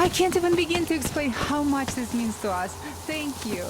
I can't even begin to explain how much this means to us. Thank you.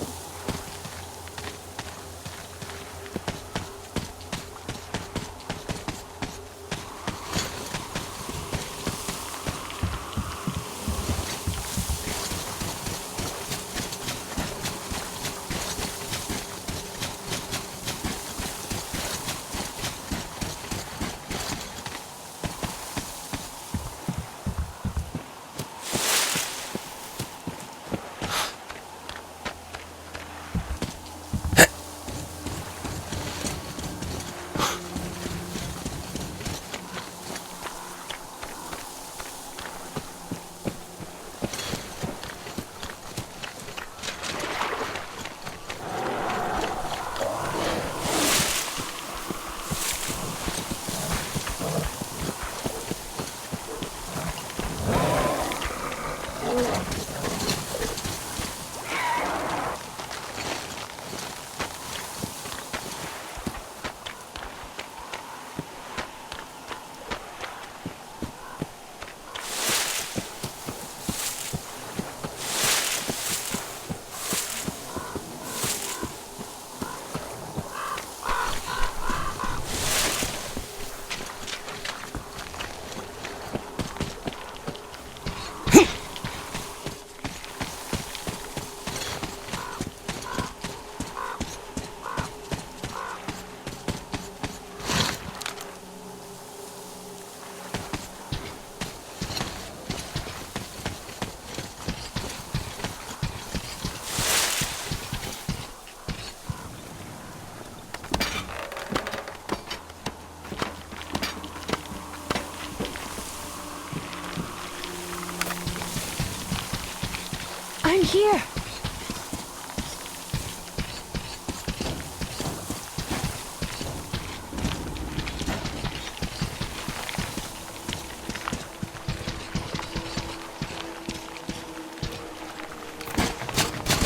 I'm here!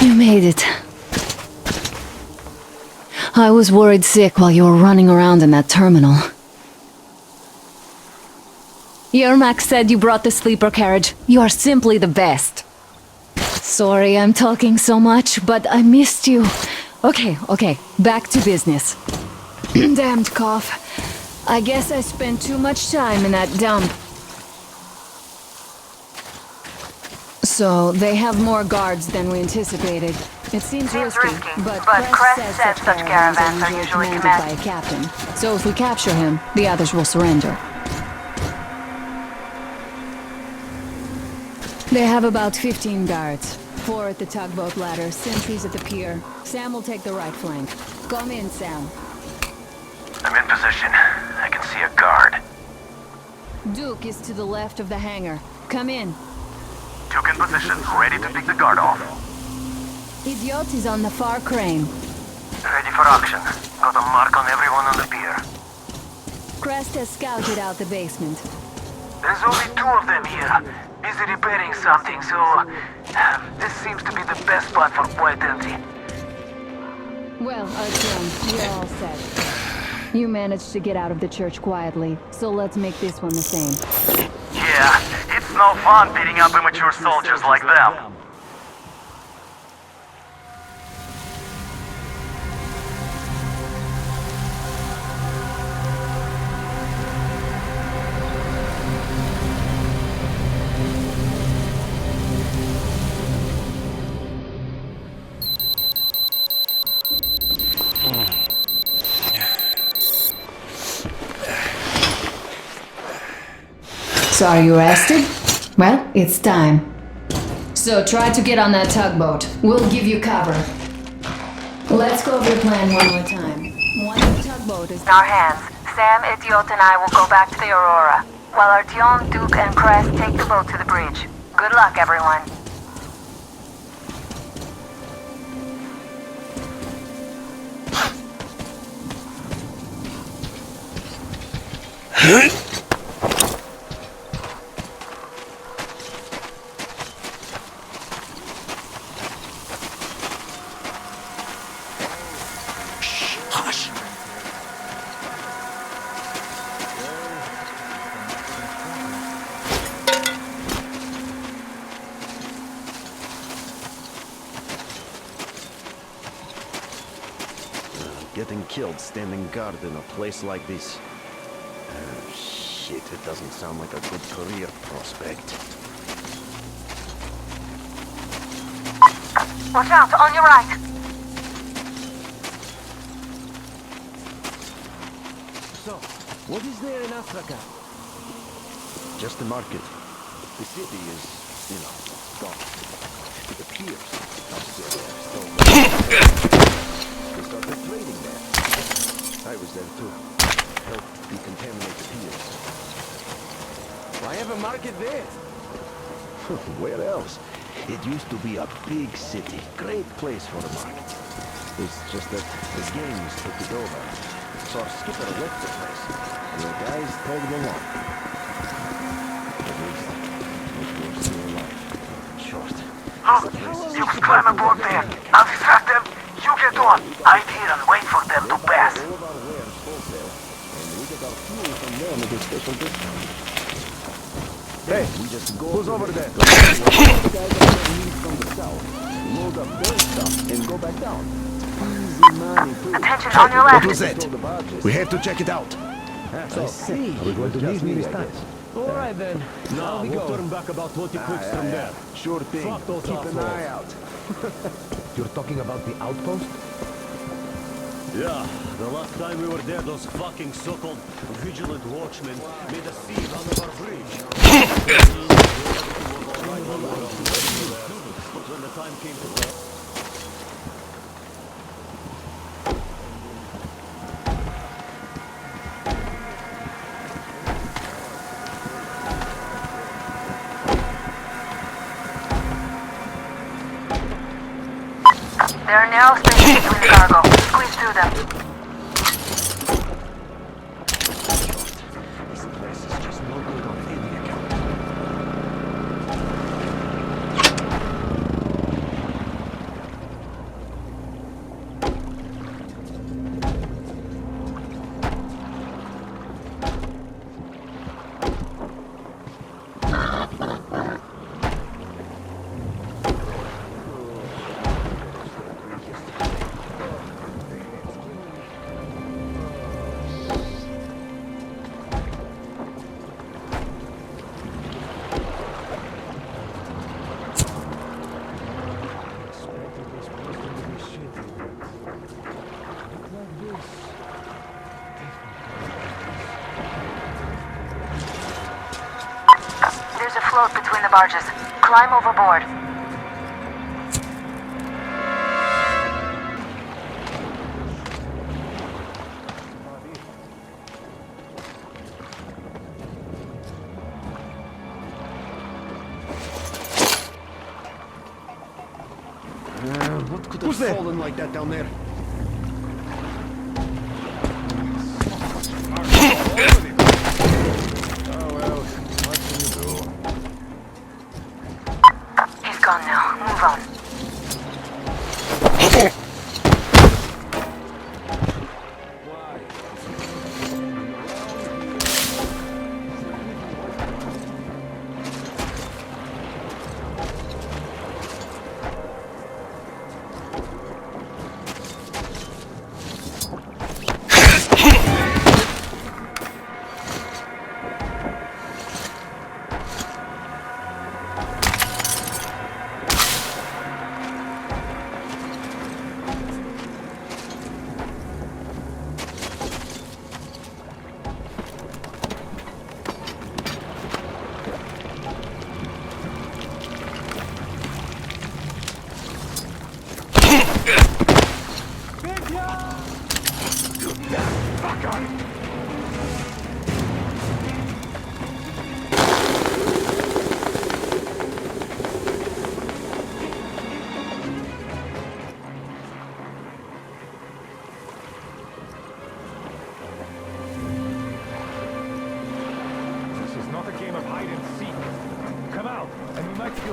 You made it. I was worried sick while you were running around in that terminal. Yermak said you brought the sleeper carriage. You are simply the best. Sorry I'm talking so much, but I missed you. Okay, back to business. Damned cough. I guess I spent too much time in that dump. So, they have more guards than we anticipated. It seems risky, but Crest says such caravans are usually commanded by a captain. So if we capture him, the others will surrender. They have about 15 guards. 4 at the tugboat ladder, sentries at the pier. Sam will take the right flank. Come in, Sam. I'm in position. I can see a guard. Duke is to the left of the hangar. Come in. Duke in position, ready to pick the guard off. Idiot is on the far crane. Ready for action. Got a mark on everyone on the pier. Crest has scouted out the basement. There's only 2 of them here. Busy repairing something, so... this seems to be the best spot for quiet entry. Well, Artyom, you're all set. You managed to get out of the church quietly, so let's make this one the same. Yeah, it's no fun beating up immature soldiers like them. So are you rested? Well, it's time. So try to get on that tugboat. We'll give you cover. Let's go over your plan one more time. Once the tugboat is in our hands, Sam, Idiot, and I will go back to the Aurora, while Artyom, Duke, and Crest take the boat to the bridge. Good luck, everyone. getting killed standing guard in a place like this. Shit, it doesn't sound like a good career prospect. Watch out, on your right. So, what is there in Africa? Just the market. The city is, you know, gone. It appears they started trading there. I was there too. Helped decontaminate the piers. Why have a market there? Where else? It used to be a big city. Great place for a market. It's just that the gangs took it over. So our skipper left the place. And the guys tagged along. At least, if we're still alive. Short. You can climb aboard there. I'll distract them. You get on. I'm here and wait for them to pass. All of our wares wholesale, and we get our fuel from them at a special discount. Hey, we just go who's over there? The guys are leave from the south, load up their stuff, and go back down. Easy money, too. Attention, on your left. What was that? We have to check it out. So, I see. Are we going to leave me this time? All right then. Now we'll turn back about 20 clicks from there. Sure thing. Fuck those Keep an assholes. eye out. You're talking about the outpost? Yeah. The last time we were there, those fucking so-called vigilant watchmen made a scene under our bridge. But when the time came to... There are narrow spaces between the cargo. Squeeze through them. This place is just no good on any account. There's a float between the barges. Climb overboard. What could have fallen like that down there? Oh well, what can you do? He's gone now. Move on.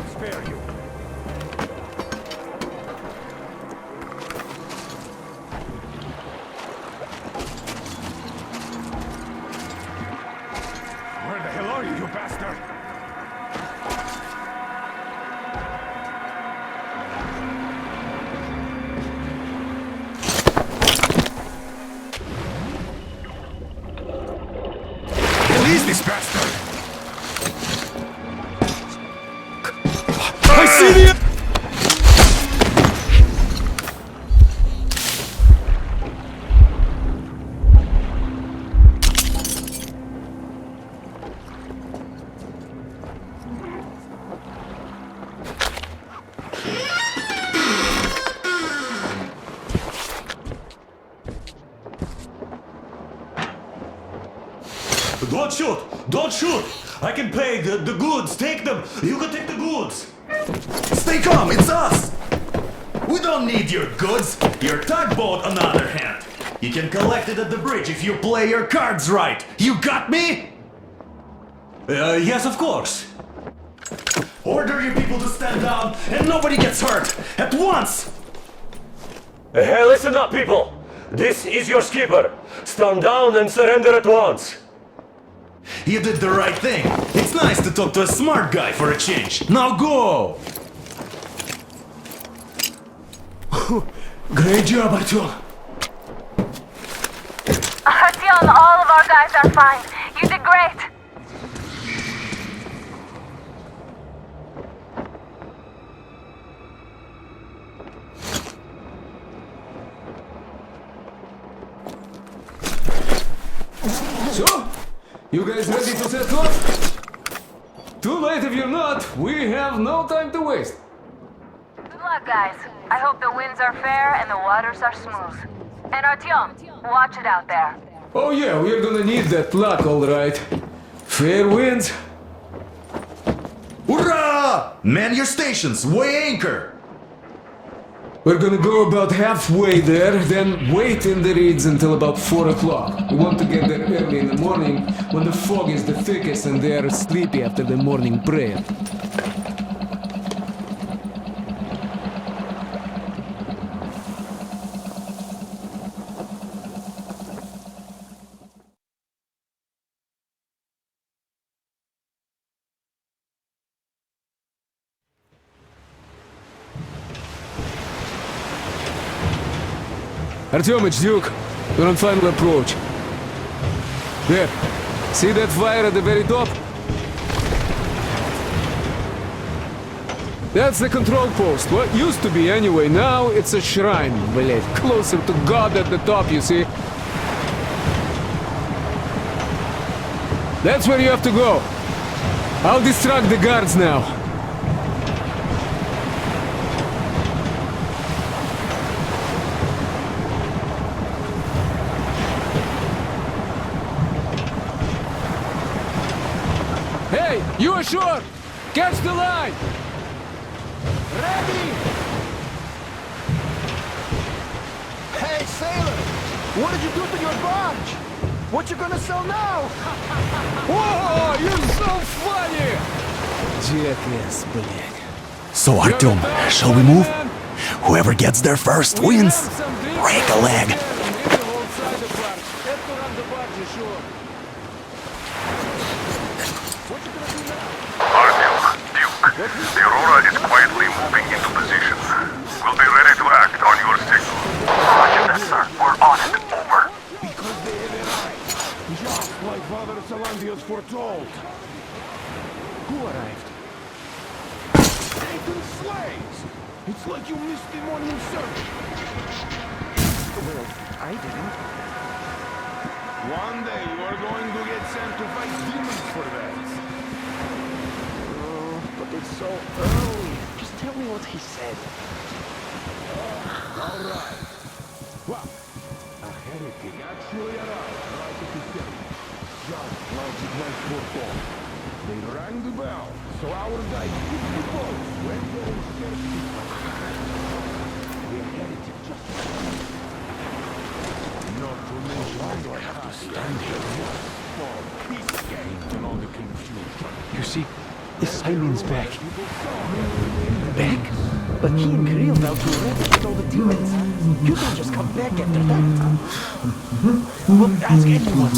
Spare you. Where the hell are you, you bastard? this bastard! I see the... Don't shoot! Don't shoot! I can pay the goods. Take them. You can take the goods. Stay calm, it's us! We don't need your goods. Your tugboat, on the other hand. You can collect it at the bridge if you play your cards right. You got me? Yes, of course. Order your people to stand down and nobody gets hurt. At once! Hey, listen up, people. This is your skipper. Stand down and surrender at once. You did the right thing. It's nice to talk to a smart guy for a change. Now go! Great job, Artyom. Artyom, all of our guys are fine. You did great. So, you guys ready to set off? Too late if you're not. We have no time to waste. Good luck, guys. I hope the winds are fair and the waters are smooth. And Artyom, watch it out there. Oh yeah, we're gonna need that luck, all right. Fair winds. Hurrah! Man your stations, weigh anchor! We're gonna go about halfway there, then wait in the reeds until about 4 o'clock. We want to get there early in the morning when the fog is the thickest and they are sleepy after the morning prayer. Artyom, it's Duke. We're on final approach. There. See that fire at the very top? That's the control post. What used to be anyway. Now it's a shrine, блядь. Closer to God at the top, you see? That's where you have to go. I'll distract the guards now. Hey, you ashore! Catch the line! Ready! Hey, sailor! What did you do to your barge? What you gonna sell now? Whoa, you're so funny! Jackass, блядь. So Artyom, shall we move? Whoever gets there first wins. Break a leg. The Aurora is quietly moving into position. We'll be ready to act on your signal. Roger that, sir. We're on it. Over. Because they have arrived. Just like Father Salandius foretold. Who arrived? Satan's slaves! It's like you missed the morning service. Well, I didn't. One day you are going to get sent to fight demons for that. But it's so early. Just tell me what he said. All right. Well, a heretic actually arrived right at the city. Just like it was foretold. They rang the bell, so our guys took the boat, went there and searched the place. The heretic just... Not to mention why do I have to stand here? For peace game and all the confusion. You see, the Simon's back. Back? But he and Kirill vowed to eradicate all the demons. You don't just come back after that. Well, ask anyone.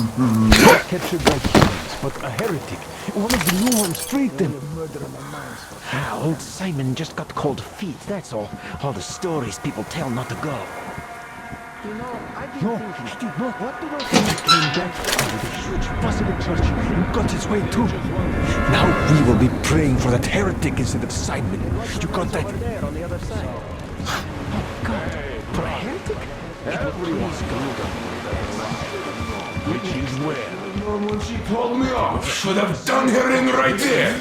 Not captured by humans, but a heretic. One of the new ones freed them. Ah, old Simon just got cold feet, that's all. All the stories people tell not to go. No, he did not. What do those things came back with a huge fuss in the church and got his way too? Now we will be praying for that heretic instead of Simon. You got that? There on the other side. Oh God, for a heretic? It will please God. Which is where? When she told me off, should have done her in right there.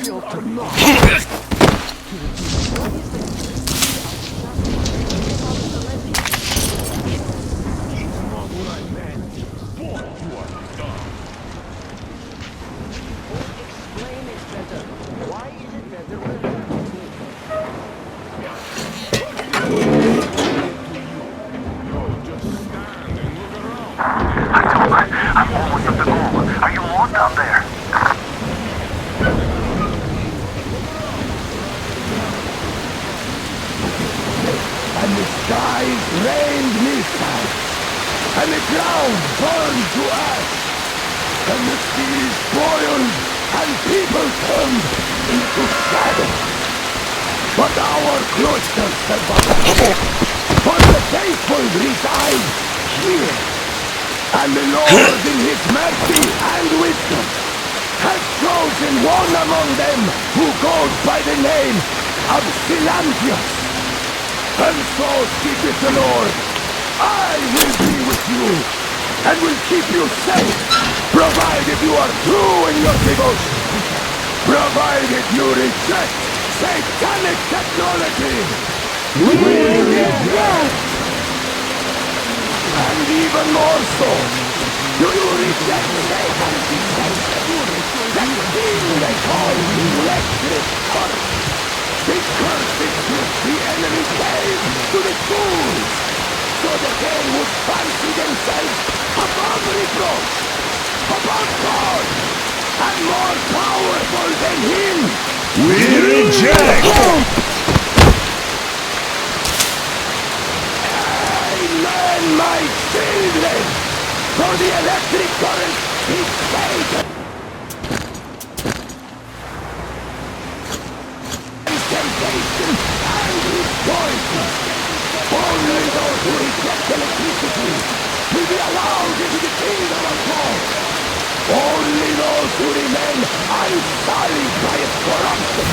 I'm almost at the goal. Are you lost out there? And the skies rained missiles, and the ground burned to ash, and the seas boiled, and people turned into shadow. But our cloisters survived, for the faithful reside here. And the Lord in his mercy and wisdom has chosen one among them who goes by the name of Silantius. And so speaketh the Lord, I will be with you, and will keep you safe, provided you are true in your devotion, provided you reject satanic technology. We reject! And even more so, do you reject Satan's deception? That thing they call electric curse. This curse is which the enemy gave to the fools, so that they would fancy themselves above reproach, above God, and more powerful than him. We reject! Amen, my children! For the electric current is Satan! Temptation and his poison! Only those who reject electricity will be allowed into the kingdom of God! Only those who remain unsullied by its corruption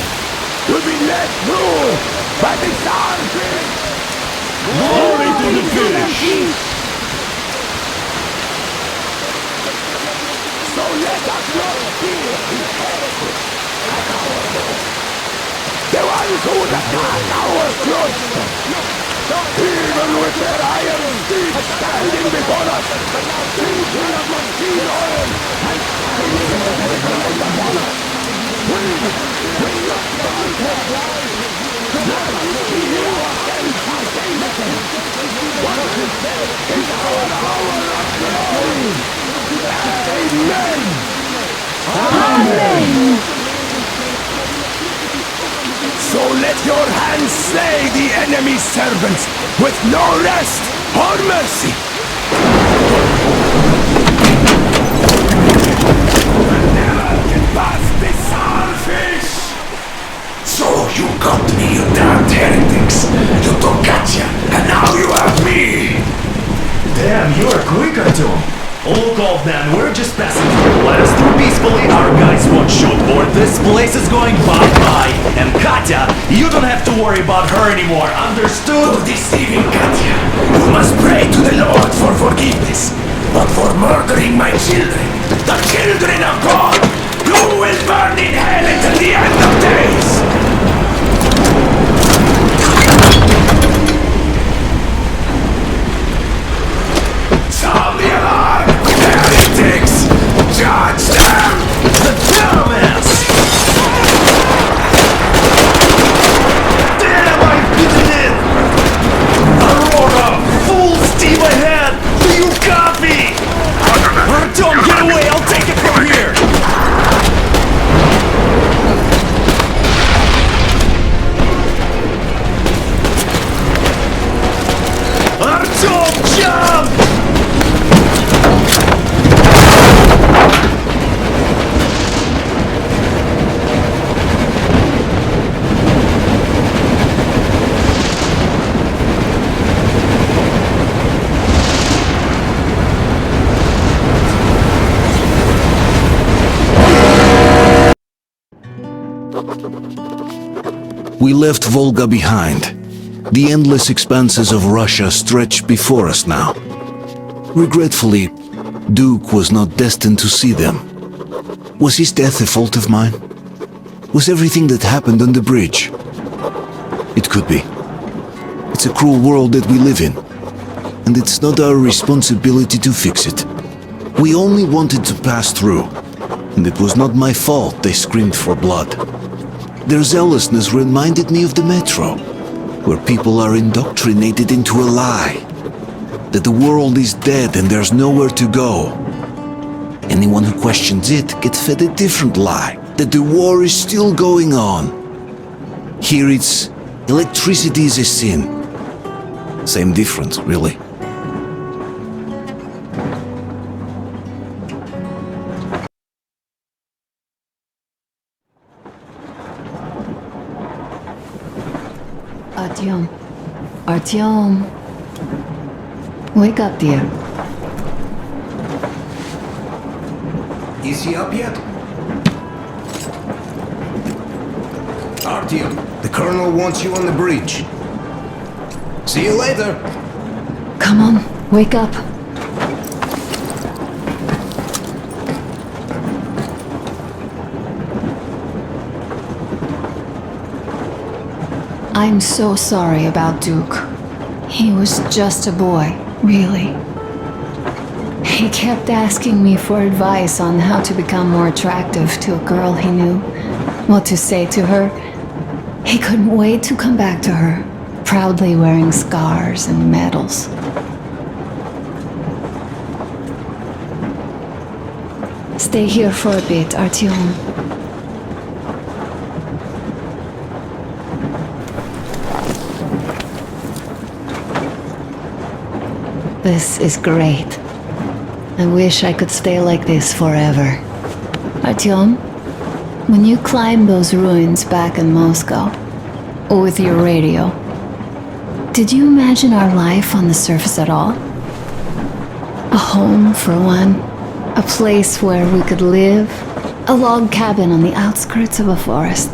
will be led through by the serpent! Glory to the fish! So let us not fear his heretics at our door. The ones who would attack our cloister, even with their iron steeds standing before us, drinking of machine oil and shining the light upon us. We will not burn their lives, nor see you again to save them. What is there is our hour of glory. Amen! Amen! So let your hands slay the enemy's servants with no rest or mercy! Never get past this starfish! So you got me, you damned heretics! You took Katya, and now you have me! Damn, you are quicker too! Look off then, we're just passing through. Let us through peacefully, our guys won't shoot, or this place is going bye-bye. And Katya, you don't have to worry about her anymore, understood? For deceiving Katya, you must pray to the Lord for forgiveness. But for murdering my children, the children of God, you will burn in hell until the end of days! Sound the alarm! Heretics! Judge them! The dumbass! Damn, I've beaten it! Aurora, full steam ahead! Do you copy? Artyom, get away! I'll take it from here! We left Volga behind. The endless expanses of Russia stretched before us now. Regretfully, Duke was not destined to see them. Was his death a fault of mine? Was everything that happened on the bridge? It could be. It's a cruel world that we live in, and it's not our responsibility to fix it. We only wanted to pass through, and it was not my fault they screamed for blood. Their zealousness reminded me of the metro, where people are indoctrinated into a lie, that the world is dead and there's nowhere to go. Anyone who questions it gets fed a different lie, that the war is still going on. Here it's electricity is a sin. Same difference, really. Artyom. Artyom. Wake up, dear. Is he up yet? Artyom, the Colonel wants you on the bridge. See you later. Come on, wake up. I'm so sorry about Duke. He was just a boy, really. He kept asking me for advice on how to become more attractive to a girl he knew, what to say to her. He couldn't wait to come back to her, proudly wearing scars and medals. Stay here for a bit, Artyom. This is great. I wish I could stay like this forever. Artyom, when you climbed those ruins back in Moscow, with your radio, did you imagine our life on the surface at all? A home, for one. A place where we could live. A log cabin on the outskirts of a forest.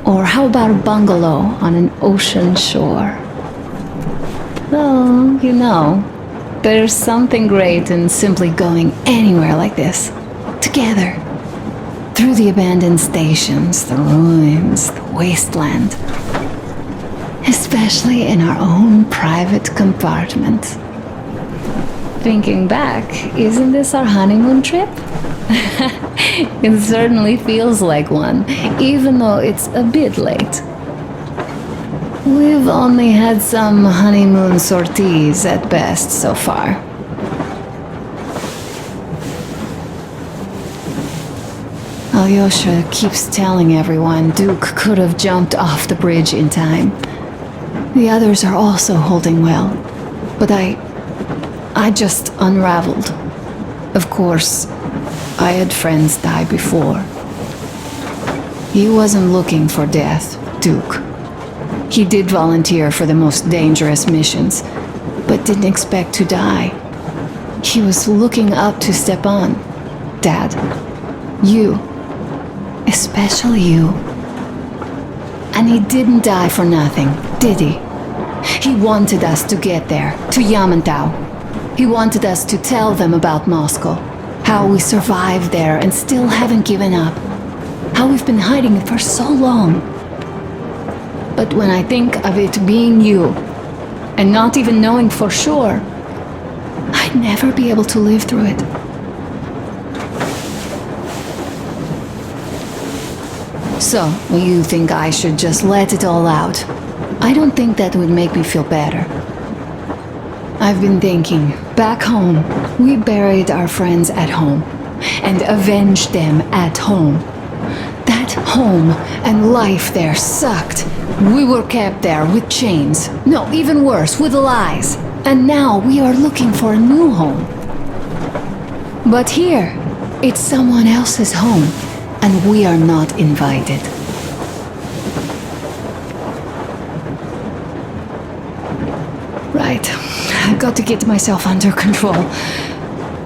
Or how about a bungalow on an ocean shore? Well, you know, there's something great in simply going anywhere like this, together, through the abandoned stations, the ruins, the wasteland, especially in our own private compartment. Thinking back, isn't this our honeymoon trip? It certainly feels like one, even though it's a bit late. We've only had some honeymoon sorties at best so far. Alyosha keeps telling everyone Duke could have jumped off the bridge in time. The others are also holding well, but I just unraveled. Of course, I had friends die before. He wasn't looking for death, Duke. He did volunteer for the most dangerous missions, but didn't expect to die. He was looking up to Stepan. Dad, you, especially you. And he didn't die for nothing, did he? He wanted us to get there, to Yamantau. He wanted us to tell them about Moscow, how we survived there and still haven't given up, how we've been hiding it for so long. But when I think of it being you, and not even knowing for sure, I'd never be able to live through it. So, you think I should just let it all out? I don't think that would make me feel better. I've been thinking, back home, we buried our friends at home, and avenged them at home. That home and life there sucked. We were kept there with chains. No, even worse, with lies. And now we are looking for a new home. But here, it's someone else's home, and we are not invited. Right, I've got to get myself under control.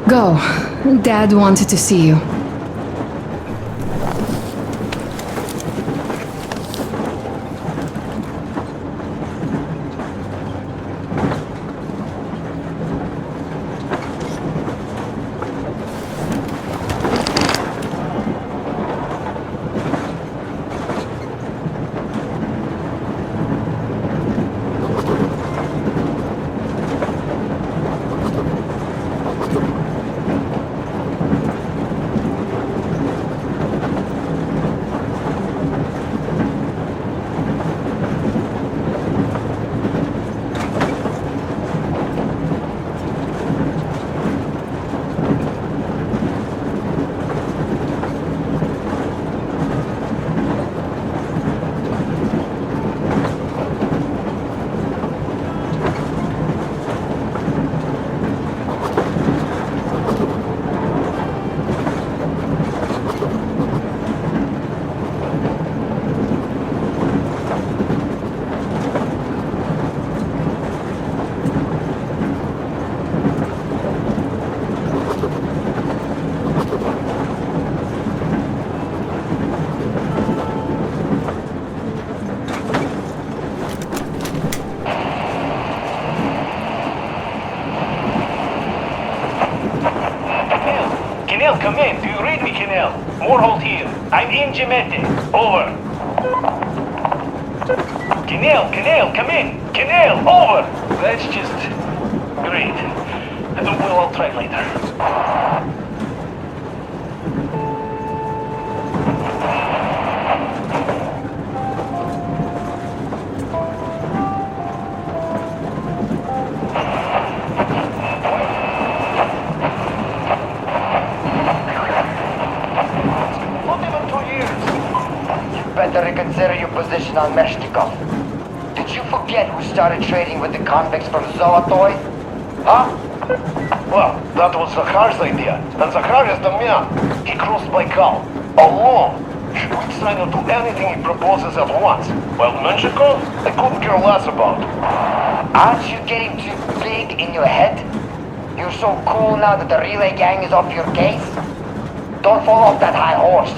Go, Dad wanted to see you. Kinel, Moorhold here. I'm in Gemete. Over. Kinel, come in. Kinel, over. That's just... great. We'll all try later. Better reconsider your position on Meshtikov. Did you forget who started trading with the convicts from Zolotoy? Huh? Well, that was Zakhar's idea, and Zakhar is the man. He crossed Baikal, alone. We'd sign on to anything he proposes at once. Well, Menshikov, I couldn't care less about. Aren't you getting too big in your head? You're so cool now that the relay gang is off your case? Don't fall off that high horse.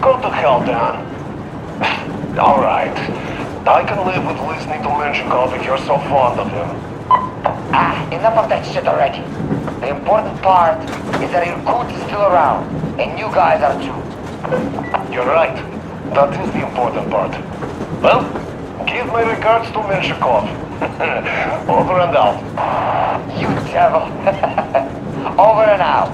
Go to hell, Dan. Alright. I can live with listening to Menshikov if you're so fond of him. Enough of that shit already. The important part is that Irkut is still around, and you guys are too. You're right. That is the important part. Well, give my regards to Menshikov. Over and out. You devil. Over and out.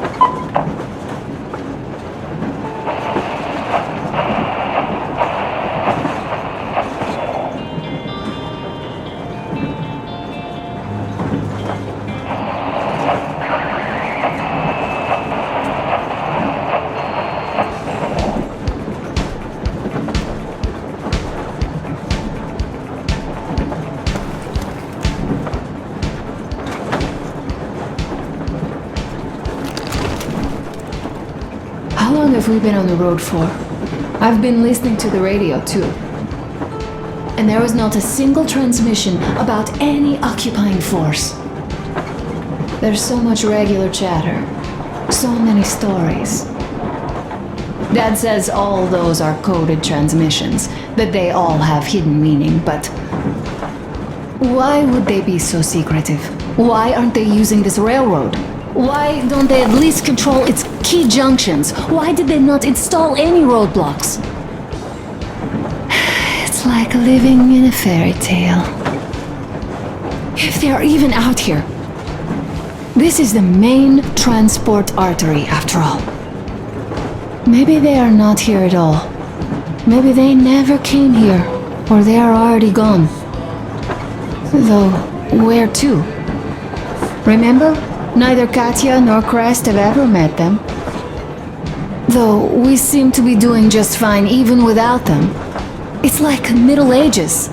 How long have we been on the road for? I've been listening to the radio too. And there was not a single transmission about any occupying force. There's so much regular chatter, so many stories. Dad says all those are coded transmissions, that they all have hidden meaning, but why would they be so secretive? Why aren't they using this railroad? Why don't they at least control its key junctions? Why did they not install any roadblocks? It's like living in a fairy tale. If they are even out here. This is the main transport artery, after all. Maybe they are not here at all. Maybe they never came here, or they are already gone. Though, where to? Remember? Neither Katya nor Crest have ever met them. Though we seem to be doing just fine even without them. It's like Middle Ages.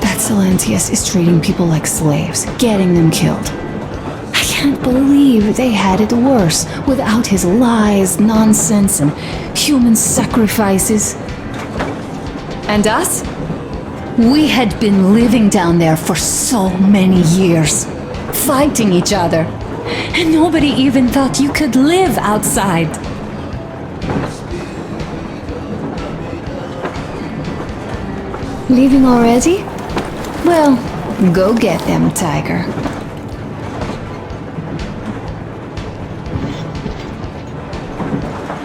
That Silentius is treating people like slaves, getting them killed. I can't believe they had it worse without his lies, nonsense, and human sacrifices. And us? We had been living down there for so many years. Fighting each other. And nobody even thought you could live outside. Leaving already? Well, go get them, Tiger.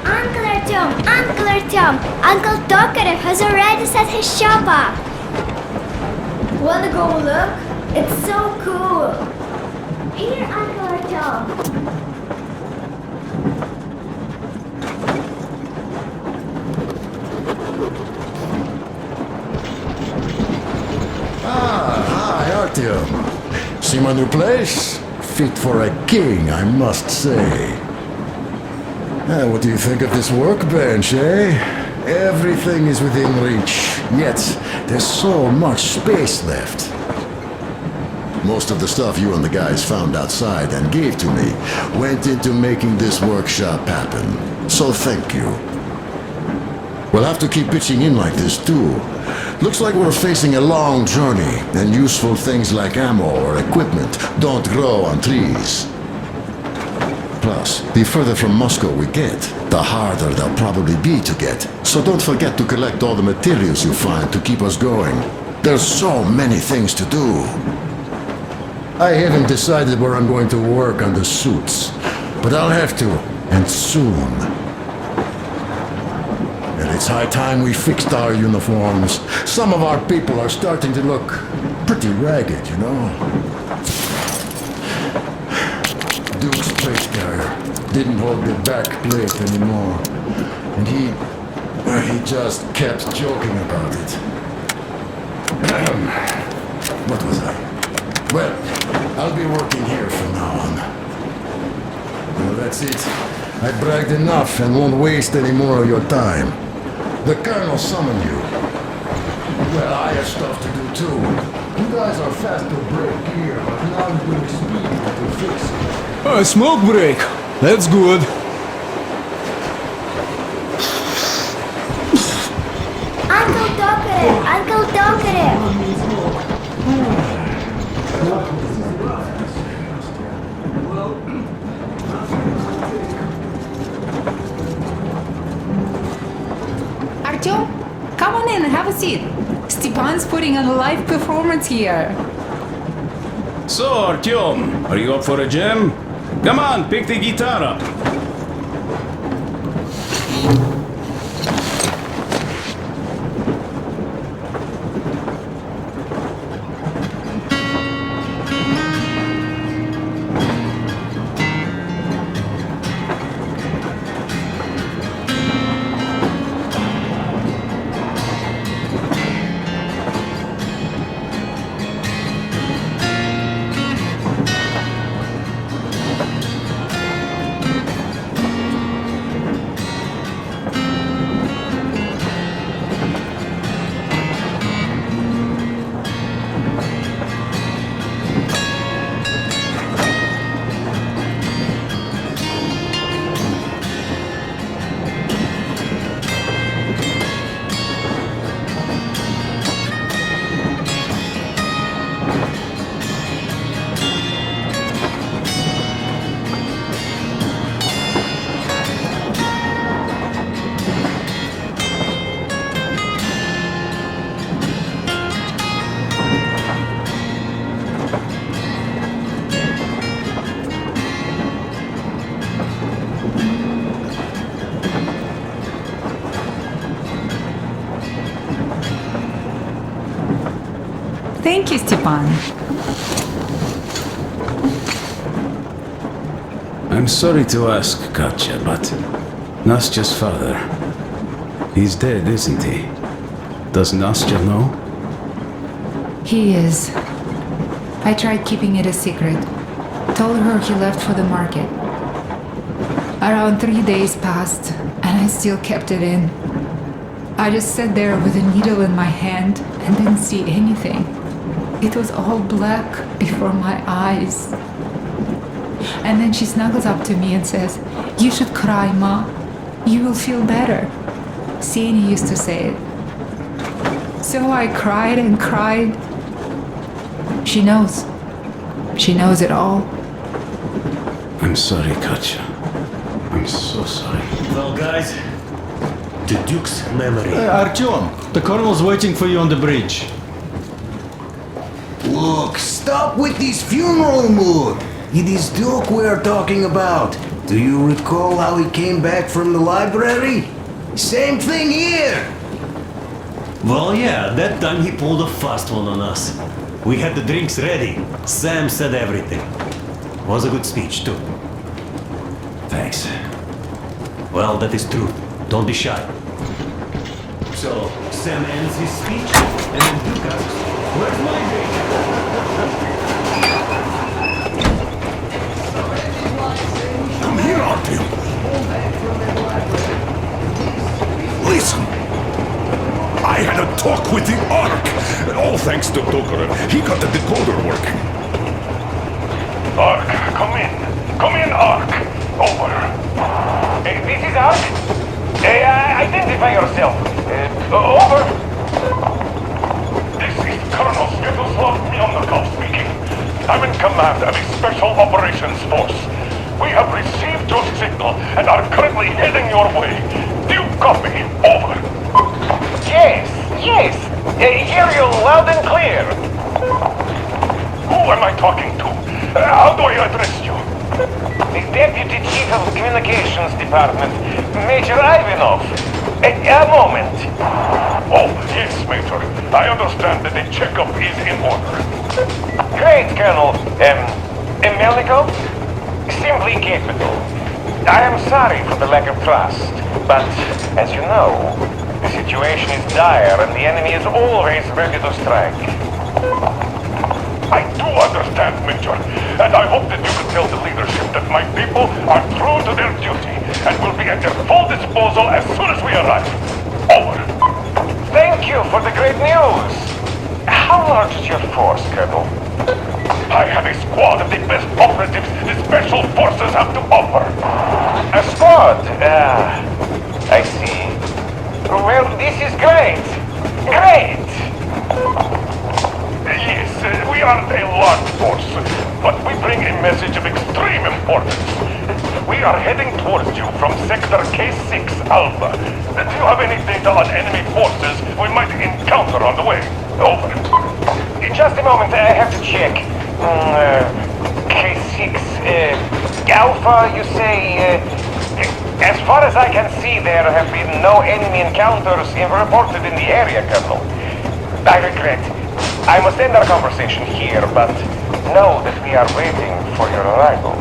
Uncle Artyom! Uncle Tokarev has already set his shop up! Wanna go look? It's so cool! Here, Uncle Artyom! Hi, Artyom. See my new place? Fit for a king, I must say. What do you think of this workbench, eh? Everything is within reach, yet there's so much space left. Most of the stuff you and the guys found outside and gave to me went into making this workshop happen. So thank you. We'll have to keep pitching in like this too. Looks like we're facing a long journey, and useful things like ammo or equipment don't grow on trees. Plus, the further from Moscow we get, the harder they'll probably be to get. So don't forget to collect all the materials you find to keep us going. There's so many things to do. I haven't decided where I'm going to work on the suits, but I'll have to. And soon. And it's high time we fixed our uniforms. Some of our people are starting to look pretty ragged, you know? Duke's plate carrier didn't hold the back plate anymore. And he just kept joking about it. What was I? Well, I'll be working here from now on. Well, that's it. I bragged enough and won't waste any more of your time. The Colonel summoned you. Well, I have stuff to do too. You guys are fast to break gear, but not doing speed to fix it. A smoke break. That's good. Uncle Talkative! Uncle Talkative! Artyom, come on in and have a seat. Stepan's putting on a live performance here. So, Artyom, are you up for a jam? Come on, pick the guitar up. Thank you, Stepan. I'm sorry to ask, Katya, but Nastya's father, he's dead, isn't he? Does Nastya know? He is. I tried keeping it a secret. Told her he left for the market. Around 3 days passed, and I still kept it in. I just sat there with a needle in my hand and didn't see anything. It was all black before my eyes. And then she snuggles up to me and says, "You should cry, Ma. You will feel better." Sieni used to say it. So I cried and cried. She knows. She knows it all. I'm sorry, Katya. I'm so sorry. Well, guys, the Duke's memory. Artyom, the Colonel's waiting for you on the bridge. Look, stop with this funeral mood. It is Duke we are talking about. Do you recall how he came back from the library? Same thing here. Well, yeah, that time he pulled a fast one on us. We had the drinks ready. Sam said everything. Was a good speech, too. Thanks. Well, that is true. Don't be shy. So, Sam ends his speech, and then Duke asks, "Where's my drink?" Come here, Artyom. Listen. I had a talk with the Ark. All thanks to Tokarev. He got the decoder working. Ark, come in. Come in, Ark. Over. This is Ark? Identify yourself. Over. This is Colonel Svetoslav Mylnikov speaking. I'm in command of a special operations force. We have received your signal and are currently heading your way. Do you copy? Over. Yes. Hear you loud and clear. Who am I talking to? How do I address you? The Deputy Chief of the Communications Department, Major Ivanov. A moment. Oh, yes, Major. I understand that the checkup is in order. Great, Colonel. Melnikov? Simply capital. I am sorry for the lack of trust, but, as you know, the situation is dire and the enemy is always ready to strike. I do understand, Major, and I hope that you can tell the leadership that my people are true to their duty and will be at their full disposal as soon as we arrive. Over. Thank you for the great news. How large is your force, Colonel? I have a squad of the best operatives the Special Forces have to offer. A squad? I see. Well, this is great. Great! Yes, we are a large force, but we bring a message of extreme importance. We are heading towards you from Sector K6 Alpha. Do you have any data on enemy forces we might encounter on the way? Over. Just a moment, I have to check. K6, Alpha, you say... as far as I can see, there have been no enemy encounters reported in the area, Colonel. I regret. I must end our conversation here, but know that we are waiting for your arrival.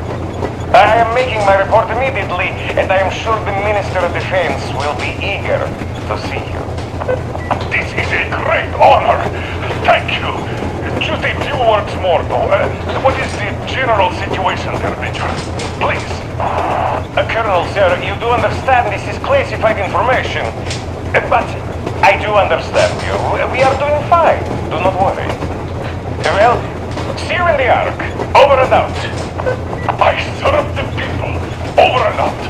I am making my report immediately, and I am sure the Minister of Defense will be eager to see you. This is a great honor. Thank you. Just a few words more, though. What is the general situation there, Major? Please. Colonel, sir, you do understand this is classified information. But I do understand you. We are doing fine. Do not worry. Well, see you in the Ark. Over and out. I serve the people. Over and out.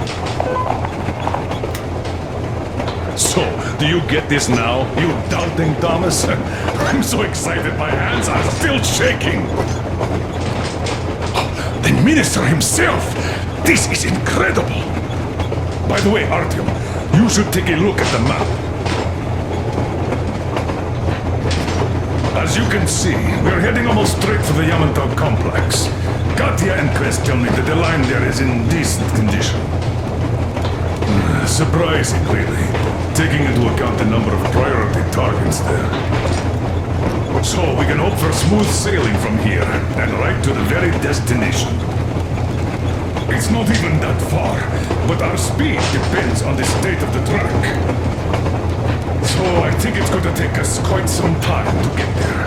So, do you get this now, you doubting Thomas? I'm so excited my hands are still shaking. The Minister himself! This is incredible! By the way, Artyom, you should take a look at the map. As you can see, we're heading almost straight for the Yamantau complex. Katya and Quest tell me that the line there is in decent condition. Surprising, really, taking into account the number of priority targets there. So we can hope for smooth sailing from here, and right to the very destination. It's not even that far, but our speed depends on the state of the track. So I think it's going to take us quite some time to get there.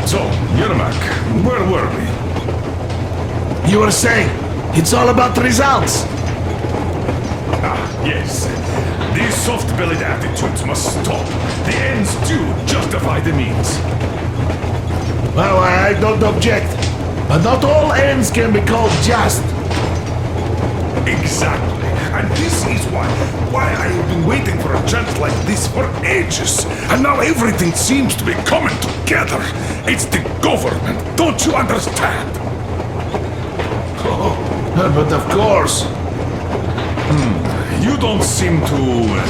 So, Yermak, where were we? You were saying, it's all about results. Yes. These soft-bellied attitudes must stop. The ends do justify the means. Well, I don't object. But not all ends can be called just. Exactly. And this is why I have been waiting for a chance like this for ages. And now everything seems to be coming together. It's the government. Don't you understand? Oh, but of course. You don't seem to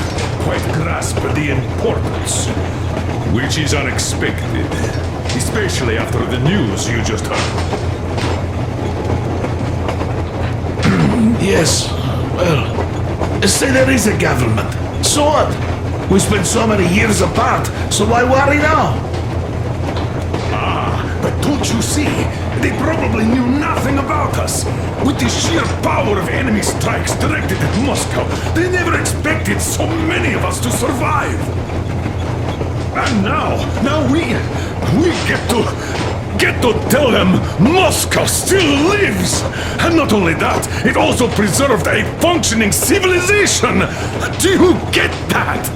quite grasp the importance, which is unexpected, especially after the news you just heard. Yes, well, say there is a government. So what? We spent so many years apart, so why worry now? But don't you see? They probably knew nothing about us. With the sheer power of enemy strikes directed at Moscow, they never expected so many of us to survive. And now we get to tell them Moscow still lives. And not only that, it also preserved a functioning civilization. Do you get that?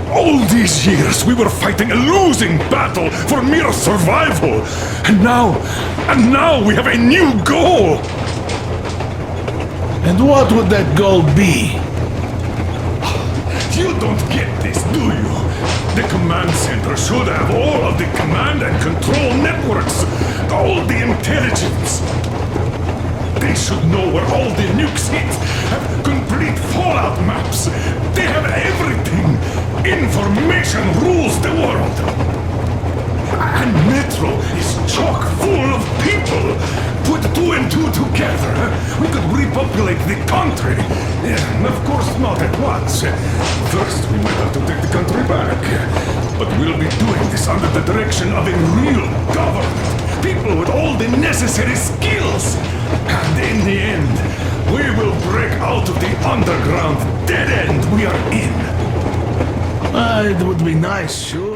All these years we were fighting a losing battle for mere survival. And now we have a new goal. And what would that goal be? You don't get this, do you? The command center should have all of the command and control networks, all the intelligence. They should know where all the nukes hit, have complete fallout maps. They have everything. Information rules the world. And Metro is chock full of people. Put 2 and 2 together, we could repopulate the country. Of course, not at once. First, we might have to take the country back. But we'll be doing this under the direction of a real government. People with all the necessary skills. And in the end, we will break out of the underground dead end we are in. It would be nice, sure.